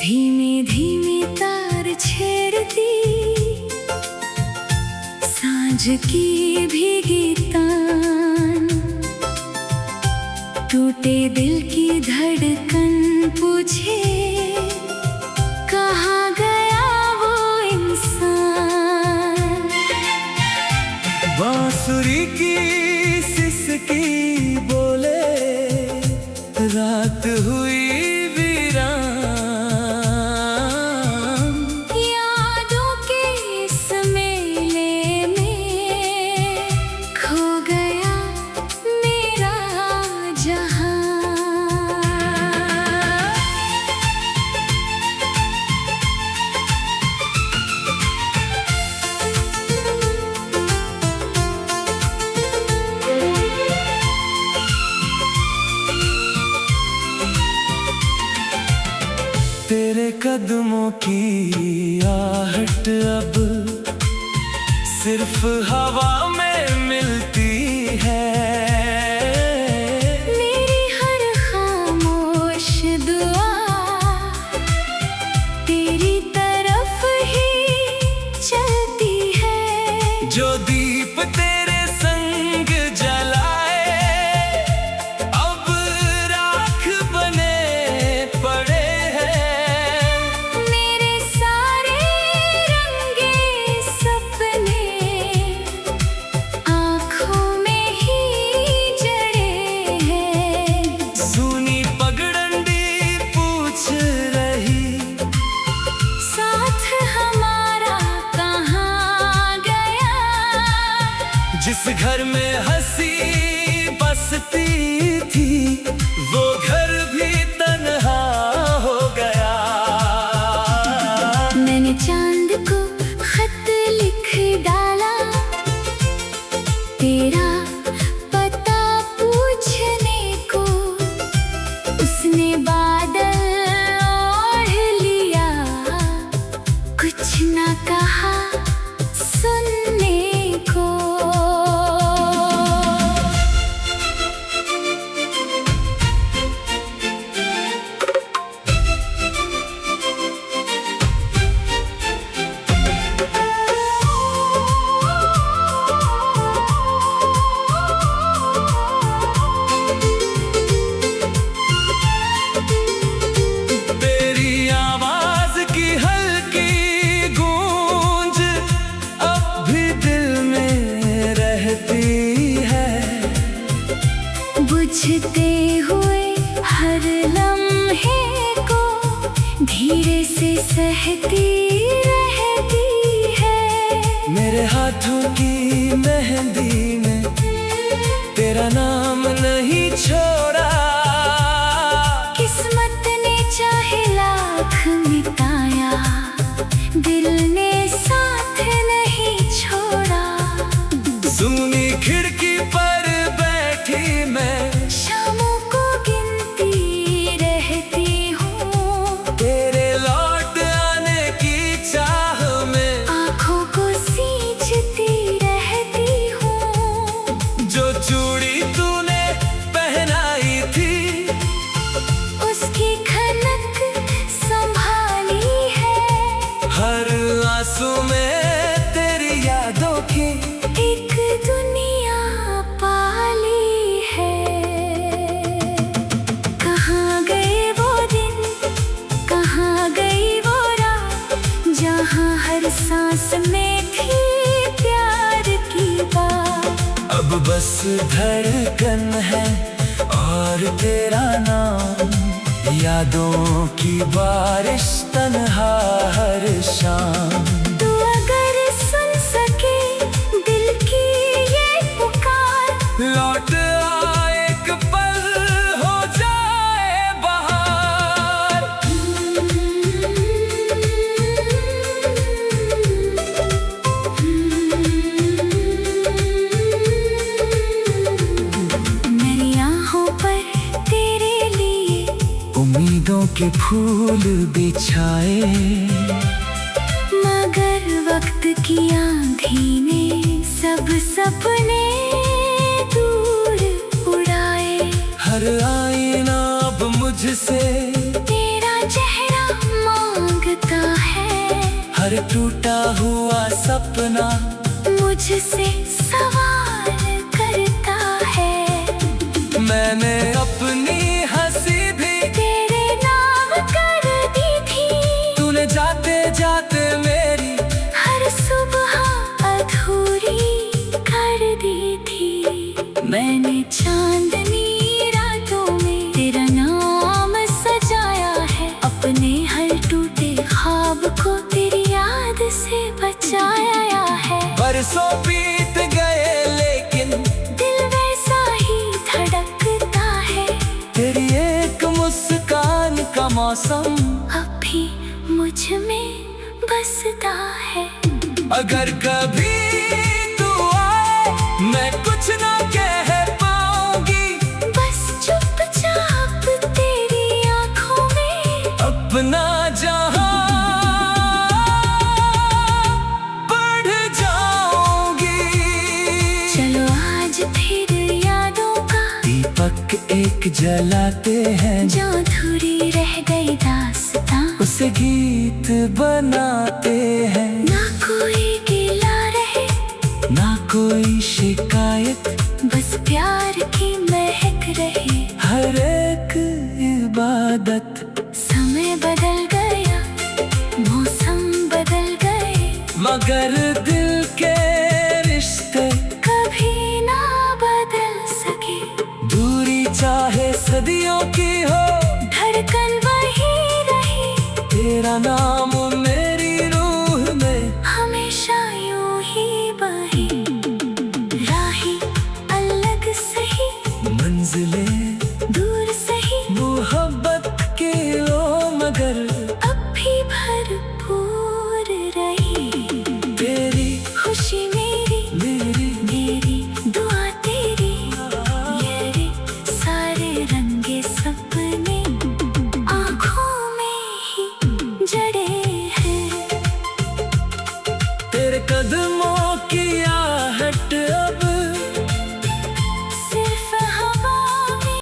धीमे धीमे तार छेड़ती सांझ की भीगी तान, टूटे दिल की धड़कन पूछे कहाँ गया वो इंसान। बांसुरी की सिसकी बोले रात हुई तेरे कदमों की आहट अब सिर्फ हवा में मिलती है। मेरी हर खामोश दुआ तेरी तरफ ही चलती है। जो दीप तेरे संग जलाए अब राख बने पड़े। जिस घर में हंसी बसती थी वो घर भी तन्हा हो गया। मैंने चांद को खत लिख डाला तेरा पता पूछने को, उसने बादल ओढ़ लिया कुछ ना कहा सुनने को। बुझते हुए हर लम्हे को धीरे से सहती रहती है। मेरे हाथों की मेहंदी में तेरा नाम नहीं छोड़ा। किस्मत ने चाहे लाख मिटाया दिल ने साथ नहीं छोड़ा। सुनी खिड़की पर बैठी मैं शामों को गिनती रहती हूँ, तेरे लौट आने की चाह में आँखों को सींचती रहती हूँ। जो चूड़ी तूने पहनाई थी उसकी खनक संभाली है। हर आंसू में तेरी यादों की एक दुनिया पाली है। कहाँ गए वो दिन, कहाँ गई वो रात, जहाँ हर सांस में थी प्यार की बात। अब बस धड़कन है और तेरा नाम, यादों की बारिश तन्हा हर शाम। तू अगर सुन सके दिल की ये पुकार, लौट आ एक पल हो जाए बहार। मेरी आँखों पर तेरे लिए उम्मीदों के फूल बिछाए, मगर वक्त की आंधी ने सब सपने दूर उड़ाए। हर आईना अब मुझसे तेरा चेहरा हर टूटा हुआ सपना मुझसे सवाल करता है। मैंने अपनी हंसी भी तेरे नाम कर दी थी। तूने जाते जाते मेरी हर सुबह अधूरी कर दी थी। मैंने चांदनी रातों में तेरा नाम सजाया है। अपने हर टूटे ख्वाब को तेरी याद से बचाया है। बरसों बीत गए लेकिन दिल वैसा ही धड़कता है। तेरी एक मुस्कान का मौसम अब भी मुझ में बसता है। अगर कभी तू आए मैं कुछ ना कह पाऊंगी। बस चुपचाप तेरी आंखों में अपना जहां बढ़ जाऊंगी। चलो आज फिर यादों का दीपक एक जलाते हैं, जो अधूरी रह गई दास्तां उसे गीत बनाते हैं। ना कोई गिला रहे ना कोई शिकायत, बस प्यार की महक रहे। हर एक इबादत। समय बदल गया, मौसम बदल गए, मगर दिल के रिश्ते कभी ना बदल सके। दूरी चाहे सदियों की हो, धड़कन वही रही। तेरा नाम मेरी रूह में हमेशा यूं ही बही। राहें अलग सही, मंजिलें दूर सही, मोहब्बत की लो मगर अब भी भरपूर रही। तेरी खुशी मेरी, मेरी मेरी दुआ तेरी। ये रे सारे रंगे सपने आँखों में ही जड़े हैं। तेरे कदमों की आहट अब सिर्फ हवा में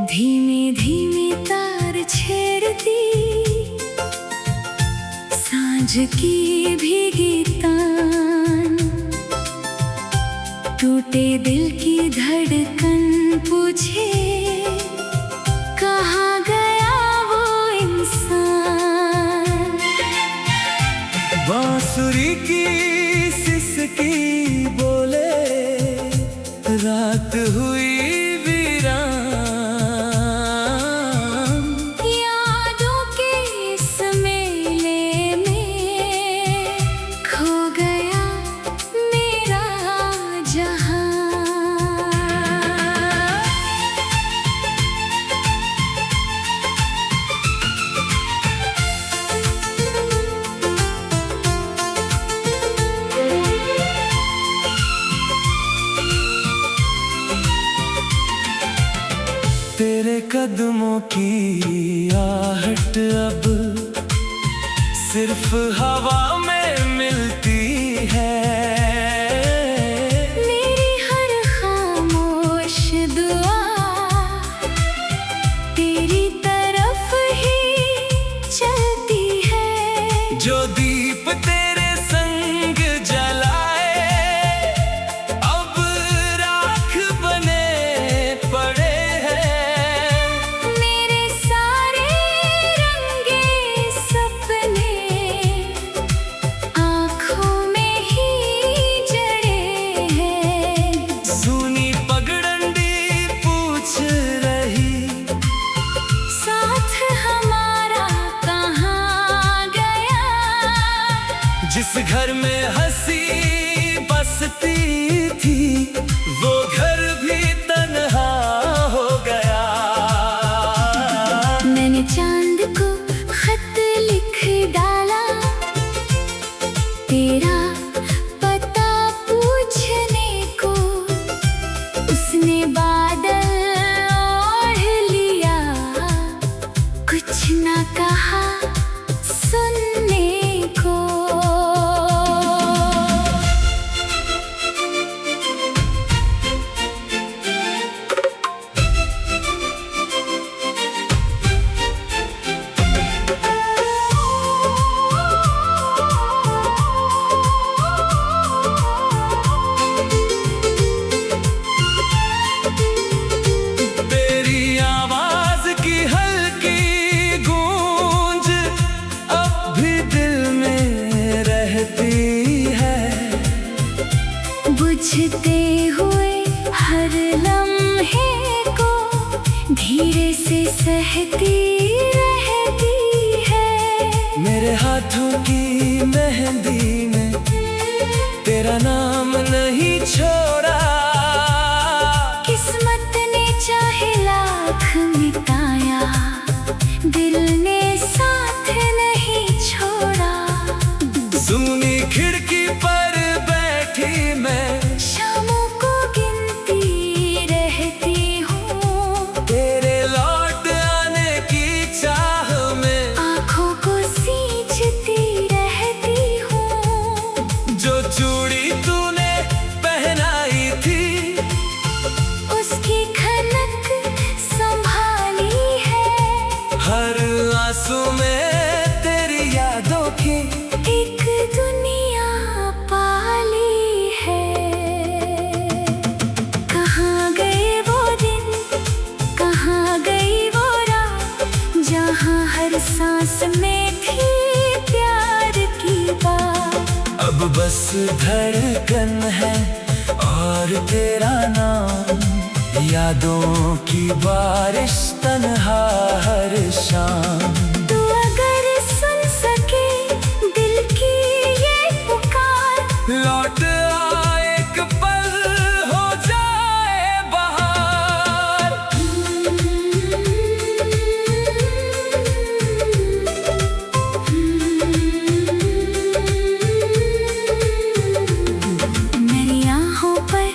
धीमे धीमे तार छेड़ती सांझ की भीगी तान। टूटे दिल की धड़कन पूछे कहाँ गया वो इंसान। बांसुरी की सिसकी बोले रात हुई वीरान। यादों के इस मेले में खो गया मेरा जहां। तेरे कदमों की आहट अब सिर्फ हवा में मिलती है। मेरी हर खामोश दुआ तेरी तरफ ही चलती है। जो दीप तेरे संग जलाए अब राख बने पड़े हैं। मेरे सारे रंगे सपने उसने बादल ओढ़ लिया, कुछ ना कहा सुनने को। बुझते हुए हर लम्हे को धीरे से सहती रहती है। मेरे हाथों की मेहंदी में तेरा नाम नहीं छोड़ा। किस्मत ने चाहे लाख मिटाया, दिल ने साथ नहीं छोड़ा। सुनी खिड़की पर बैठी मैं, शामों को गिनती रहती हूँ। तेरे लौट आने की चाह में आँखों को सींचती रहती हूँ। जो चूड़ी तूने पहनाई थी, उसकी खनक संभाली है। हर आंसू में तेरी यादों की एक दुनिया पाली है। कहाँ गए वो दिन, कहाँ गई वो रात, जहाँ हर सांस में थी प्यार की बात। अब बस धड़कन है और तेरा नाम, यादों की बारिश तन्हा हर शाम। तू अगर सुन सके दिल की ये पुकार, लौट आ एक पल हो जाए बहार। मेरी आँखों पर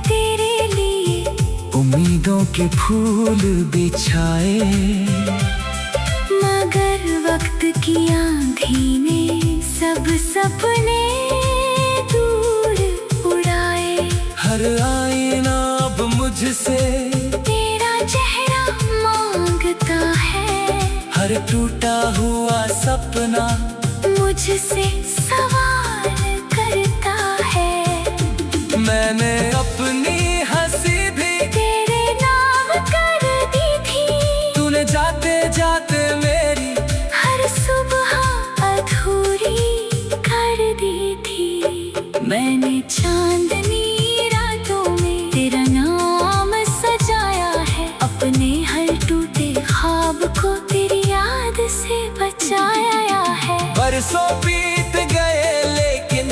तेरे लिए उम्मीदों के फूल बिछाए, मगर वक्त की आंधी ने सब सपने दूर उड़ाए। हर आईना अब मुझसे तेरा चेहरा मांगता है, हर टूटा हुआ सपना मुझसे सवाल करता है। मैंने अपनी हंसी भी तेरे नाम कर दी थी, तूने जाते जाते मेरी हर सुबह अधूरी कर दी थी। मैंने चांदनी रातों में तेरा नाम सजाया है, अपने हर टूटे ख्वाब को तेरी याद से बचाया है। बरसों बीत गए लेकिन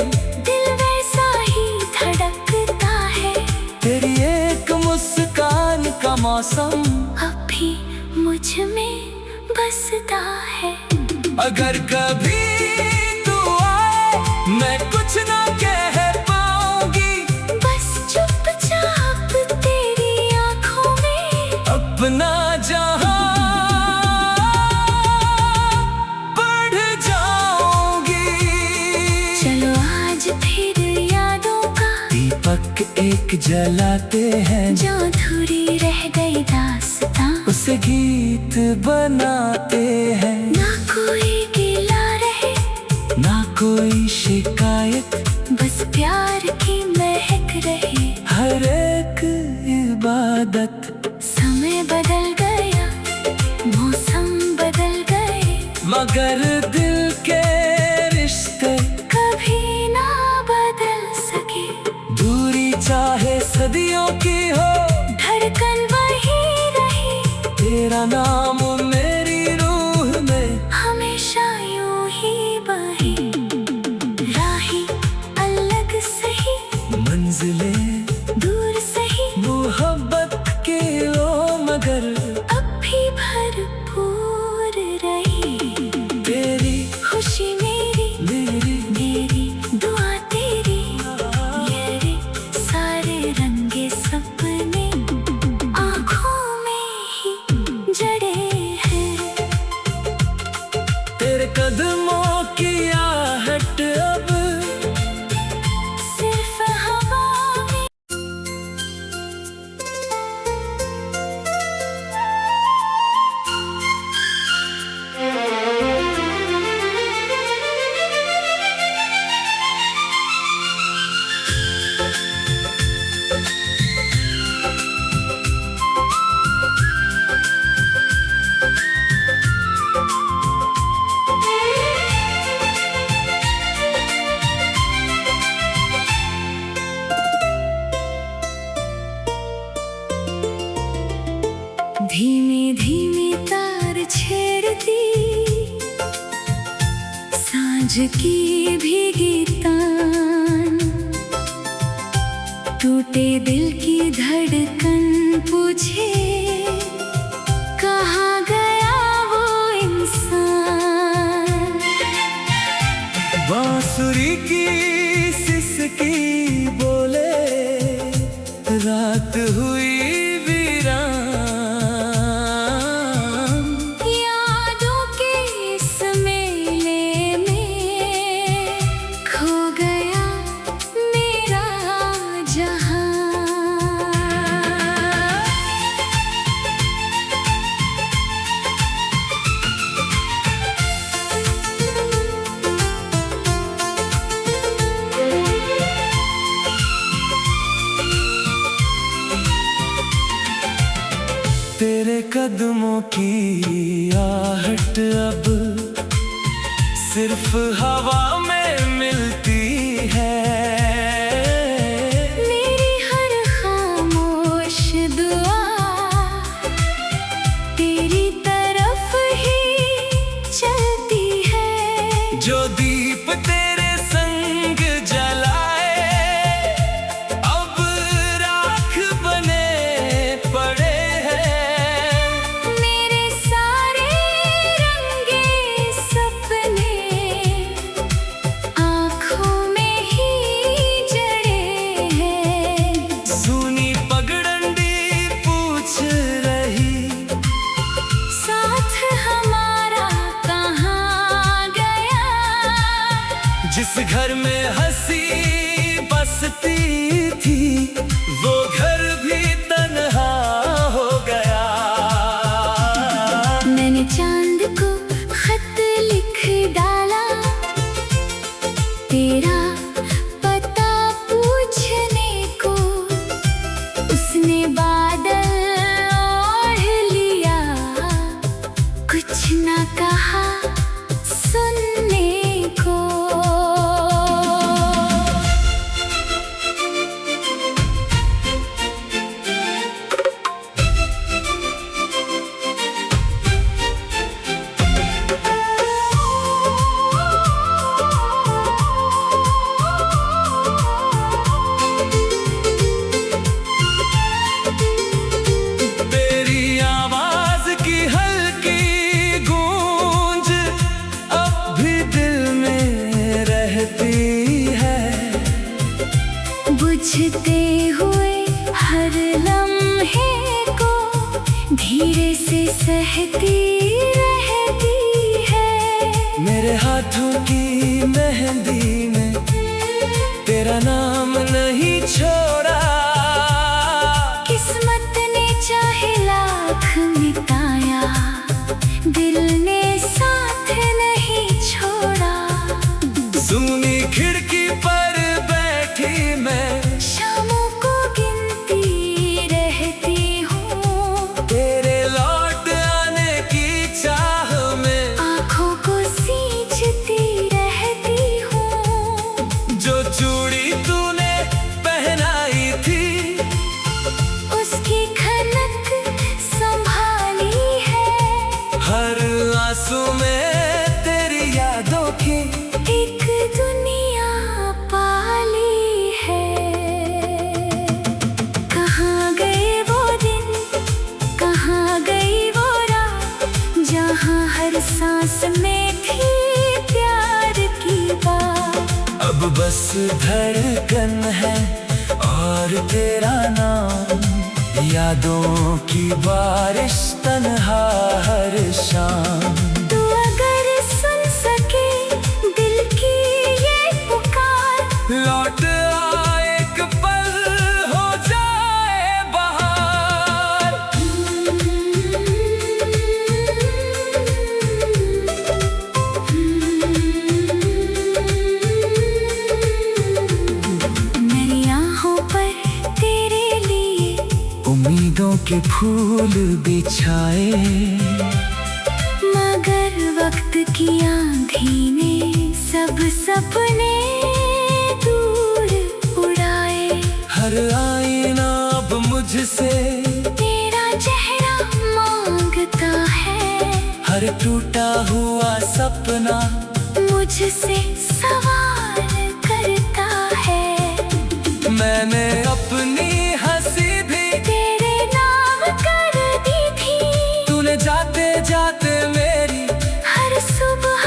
दिल वैसा ही धड़कता है, तेरी एक मुस्कान का मौसम अब भी मुझ में बसता है। अगर कभी तू आए मैं कुछ ना कह पाऊंगी, बस चुपचाप तेरी आँखों में अपना जहां बढ़ जाऊंगी। चलो आज फिर यादों का दीपक एक जलाते हैं, जो अधूरी रह गई दास्तां, उसे गीत बनाते हैं। ना कोई गिला रहे ना कोई शिकायत, बस प्यार की महक रहे। हर एक इबादत। समय बदल गया, मौसम बदल गए, मगर दिल के रिश्ते कभी ना बदल सके। दूरी चाहे सदियों की हो, धड़कन वही रही, तेरा नाम मेरी रूह में हमेशा यूं ही बही। राहें अलग सही, मंजिलें दूर सही, मोहब्बत की लो मगर अब भी भरपूर रही। तेरी खुशी मेरी, मेरी मेरी दुआ तेरी, ये रे सारे रंगे सपने धीमे धीमे तार छेड़ती सांझ की भीगी तान, टूटे दिल की धड़कन पूछे कहाँ गया वो इंसान। बांसुरी की सिसकी बोले रात हुई तेरे कदमों की आहट अब सिर्फ हवा में मिलती है। मेरी हर खामोश दुआ तेरी तरफ ही चलती है। जो दीप तेरे संग जलाए अब राख बने पड़े। जिस घर में हंसी बसती थी वो घर भी तन्हा हो गया। मैंने चांद को खत लिख डाला तेरा पता पूछने को, उसने बादल ओढ़ लिया कुछ ना कहा सुनने को। बुझते हुए हर लम्हे को धीरे से सहती रहती है। मेरे हाथों की मेहंदी में तेरा नाम नहीं छोड़ा। किस्मत ने चाहे लाख मिटाया दिल ने साथ नहीं छोड़ा। सुनी खिड़की पर बैठी मैं शामों को गिनती रहती हूँ, तेरे लौट आने की चाह में आँखों को सींचती रहती हूँ। जो चूड़ी तूने पहनाई थी उसकी खनक संभाली है। हर आंसू में तेरी यादों की एक दुनिया पाली है। कहाँ गए वो दिन, कहाँ गई वो रात, जहाँ हर सांस में थी प्यार की बात। अब बस धड़कन है और तेरा नाम, यादों की बारिश तन्हा हर शाम। तू अगर सुन सके दिल की ये पुकार, लौट आ एक पल हो जाए बहार। मेरी आँखों पर तेरे लिए उम्मीदों के फूल बिछाए, मगर वक्त की आंधी ने सब सपने दूर उड़ाए। हर आईना अब मुझसे तेरा चेहरा हर टूटा हुआ सपना मुझसे सवाल करता है। मैंने अपनी हंसी भी तेरे नाम कर दी थी। तूने जाते जाते मेरी हर सुबह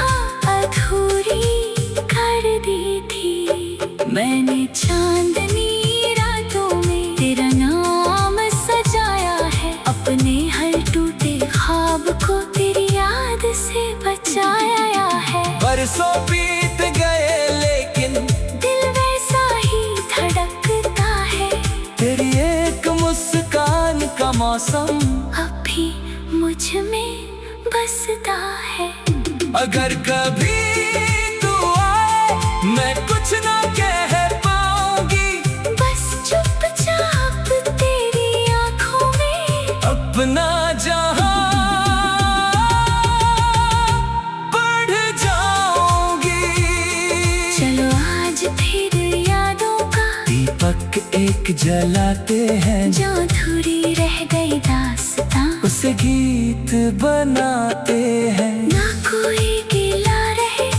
अधूरी कर दी थी। मैंने चांदनी रातों में तेरा नाम सजाया है। अपने हर टूटे ख्वाब को तेरी याद से बचाया है। बरसों बीत गए लेकिन दिल वैसा ही धड़कता है। तेरी एक मुस्कान का मौसम अब भी मुझ में बसता है। अगर कभी तू आए मैं कुछ ना कह पाऊंगी। बस चुपचाप तेरी आंखों में अपना जहां बढ़ जाऊंगी। चलो आज फिर यादों का दीपक एक जलाते हैं, जो अधूरी रह गई दास्तां। उसे गीत बनाते हैं। ना कोई गिला रहे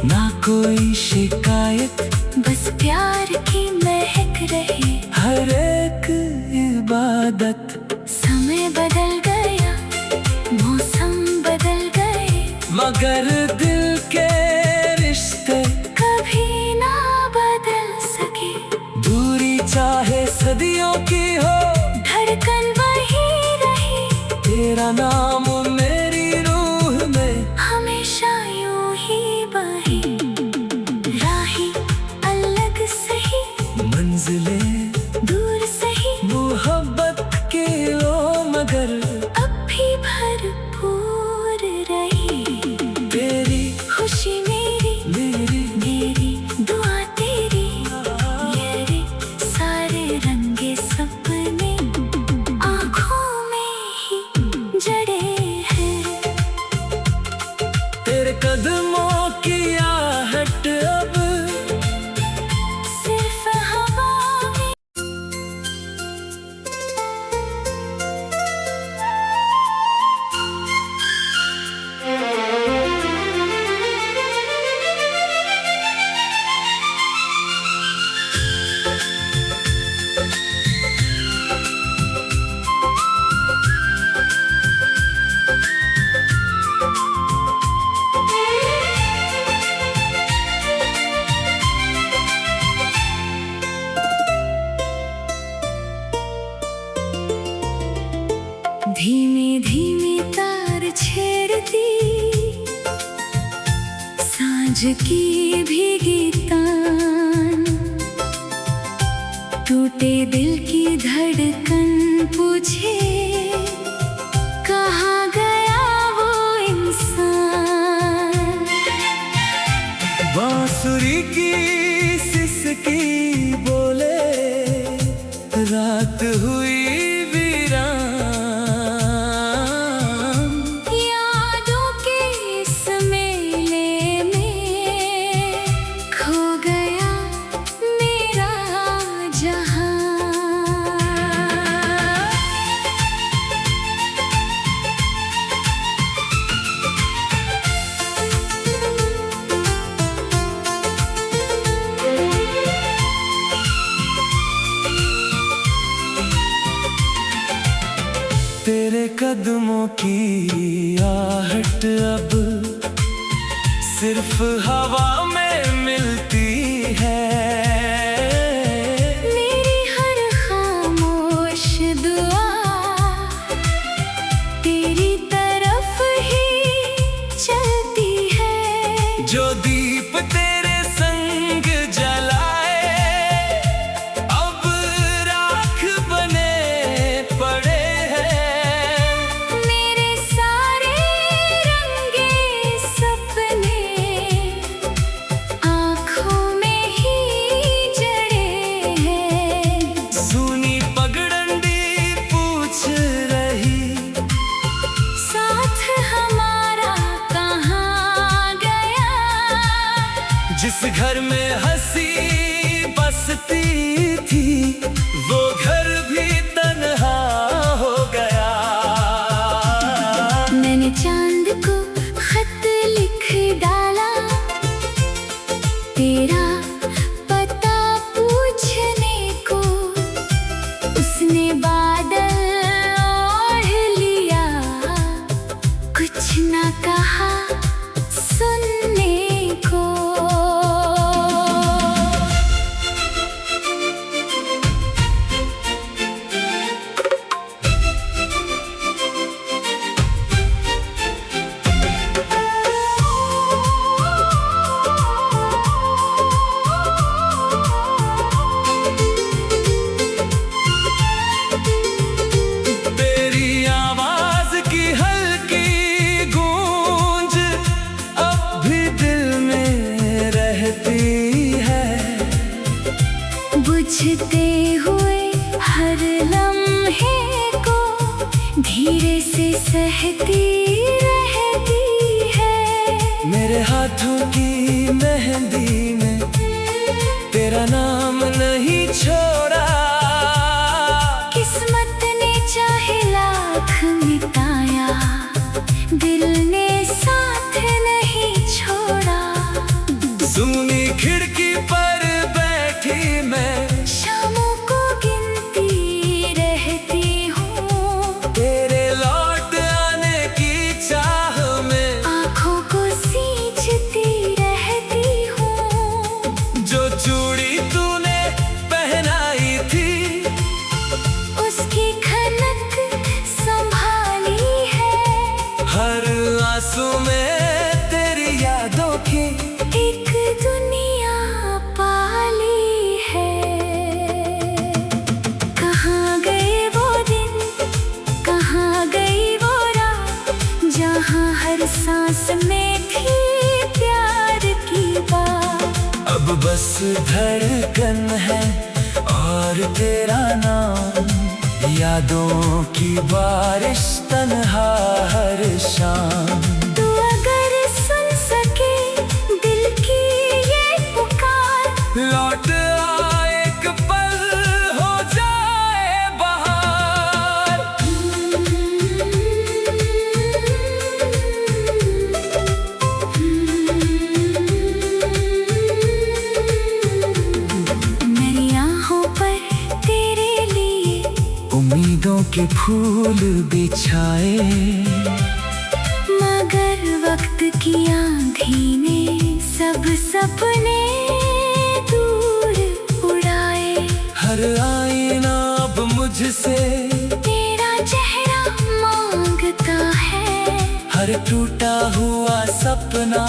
ना कोई शिकायत, बस प्यार की महक रहे। हर एक इबादत। समय बदल गया, मौसम बदल गए, मगर दिल के रिश्ते कभी ना बदल सके। दूरी चाहे सदियों की हो, धड़कन वही रही। तेरा नाम मेरी रूह में हमेशा यूं ही बही। राहें अलग सही, मंजिलें दूर सही, मोहब्बत की ओ मगर अब भी भरपूर रही। तेरी खुशी मेरी, मेरी मेरी दुआ तेरी। ये रे सारे रंगे सपने आँखों में ही जड़े हैं। तेरे कदमों की आहट अब सिर्फ हवा में। धीमे धीमे तार छेड़ती सांझ की भीगी तान। टूटे दिल की धड़कन पूछे कहाँ गया वो इंसान। बांसुरी की सिसकी बोले रात हुई वीरान। यादों के इस मेले में खो गया मेरा जहां। तेरे कदमों की आहट अब सिर्फ हवा में मिलती है। मेरी हर खामोश दुआ तेरी तरफ ही चलती है। जो दीप तेरे संग जलाए अब राख बने पड़े हैं। मेरे सारे रंगे सपने लम्हे को धीरे से सहती रहती है। मेरे हाथों की मेहंदी में तेरा नाम नहीं छोड़ा। किस्मत ने चाहे लाख मिटाया, दिल ने साथ नहीं छोड़ा। सुनी खिड़की पर बैठी मैं शामों को गिनती रहती हूँ, तेरे लौट आने की चाह में आँखों को सींचती रहती हूँ। जो चूड़ी तूने पहनाई थी उसकी खनक संभाली है। हर आंसू में तेरी यादों की एक दुनिया पाली है। कहाँ गए वो दिन, कहाँ गई वो रात, जहाँ हर सांस में थी प्यार की बात। अब बस धड़कन है और तेरा नाम, यादों की बारिश तन्हा हर शाम। तू अगर सुन सके दिल की ये पुकार, लौट आ एक पल हो जाए बहार। मेरी आँखों पर तेरे लिए उम्मीदों के फूल बिछाए, मगर वक्त की आंधी ने सब सपने दूर उड़ाए। हर आईना अब मुझसे तेरा चेहरा मांगता है, हर टूटा हुआ सपना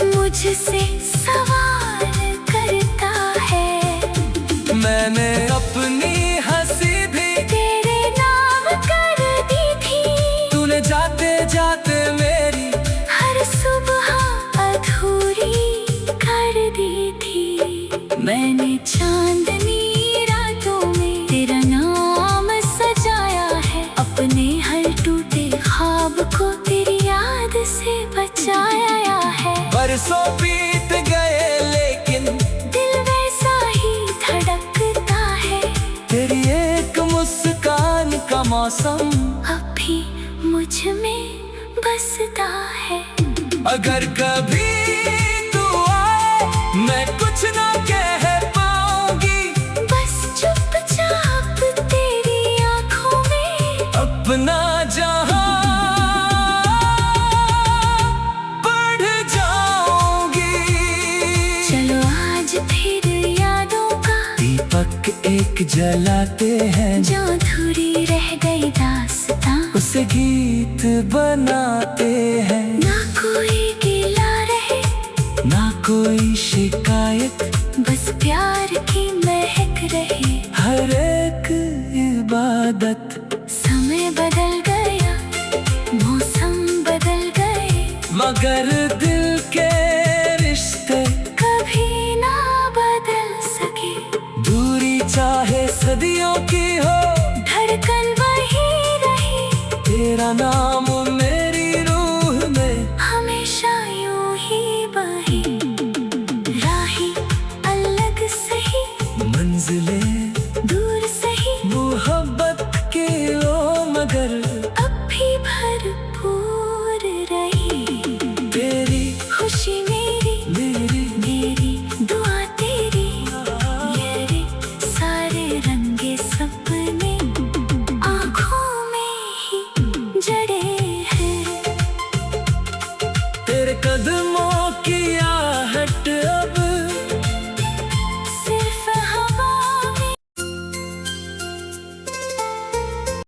मुझसे सवाल करता है। मैंने अपनी हंसी भी तेरे नाम कर दी थी, तूने जाते जाते मेरी हर सुबह अधूरी कर दी थी। मैंने चांदनी रातों में तेरा नाम सजाया है, अपने हर टूटे ख्वाब को तेरी याद से बचाया है। बरसों बीत गए लेकिन दिल वैसा ही धड़कता है, तेरी एक मुस्कान का मौसम अब भी मुझ में बसता है। अगर कभी तू आए मैं कुछ ना कह पाऊंगी, बस चुपचाप तेरी आंखों में अपना जहां बढ़ जाऊंगी। चलो आज फिर यादों का दीपक एक जलाते हैं, जो अधूरी रह गई दास्तां, उसे गीत बनाते हैं। ना कोई गिला रहे ना कोई शिकायत, बस प्यार की महक रहे। हर एक इबादत। समय बदल गया, मौसम बदल गए, मगर दिल के रिश्ते कभी ना बदल सके। दूरी चाहे सदियों की हो,